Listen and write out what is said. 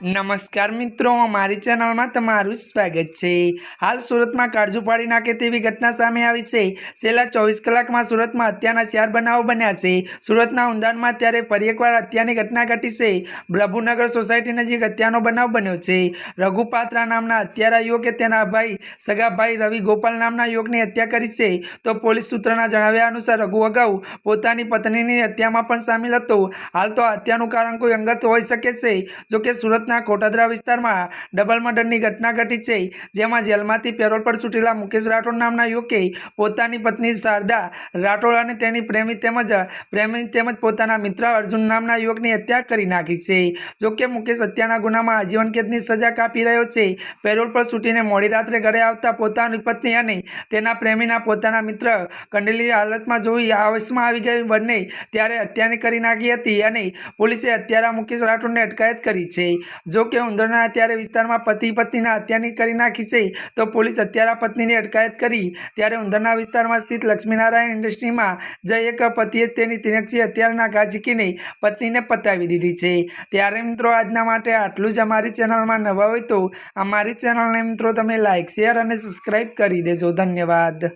नमस्कार मित्रों, हमारी चैनल में तमारू स्वागत है। हाल सूरत में काळजू फाड़ी नाखे तेवी घटना सामे आवी छे। छेल्ला 24 कलाक में सूरत में हत्याना 4 बनाव बन्या छे। सूरतना ऊंधाण में त्यारे फरी एकवार हत्यानी घटना घटी छे। प्रभुनगर सोसायटी नजीक हत्यानो बनाव बन्यो छे। रघु पात्रा नामना हत्यारा युवके तेना भाई सगा भाई रवि गोपाल नामना युवकनी हत्या करी छे। तो पोलीस सूत्रोना जणाव्या अनुसार रघु अगाऊ पोतानी पत्नीनी हत्यामां पण शामिल हतो। हाल तो हत्यानुं कारण कोई अंगत होई शके छे। जो कि सूरत कोटाद्रा विस्तार में डबल मर्डर की घटना घटी है, जेमां जेलमांथी पेरोल पर छूटेला मुकेश राठौड़ नामना युवके पोतानी पत्नी शारदा राठौड़ अने तेनी प्रेमी तेमज पोताना मित्र अर्जुन नामना युवकनी हत्या करी नाखी छे। जो कि मुकेश हत्याना गुनामां आजीवन कैदनी सजा कापी रह्यो छे। पेरोल पर छूटीने मोडी रात्रे घरे आवता पोतानी पत्नी अने तेना प्रेमीना पोताना मित्र कंडेली हालतमां जोई आवशमां आवी गई बंने त्यारे हत्याने करी नाखी हती अने पोलीसे हत्यारा मुकेश राठौड़ने अटकायत करी छे। जो कि उंदरना त्यारे विस्तार में पति पत्नीना हत्यानी करी नाखी छे। तो पोलीस हत्यारा पत्नीनी अटकायत करी त्यारे उंदरना विस्तार में स्थित लक्ष्मीनारायण इंडस्ट्री में जई एक पतिए तेनी तिरकसी हत्याराना घा झीकीने पत्नीने पतावी दीधी छे। त्यारे मित्रों आजना माटे आटलुं ज। अमारी चेनल में नवा होय तो अमारी चेनल ने मित्रों तमे लाइक शेर अने सब्सक्राइब करी देजो। धन्यवाद।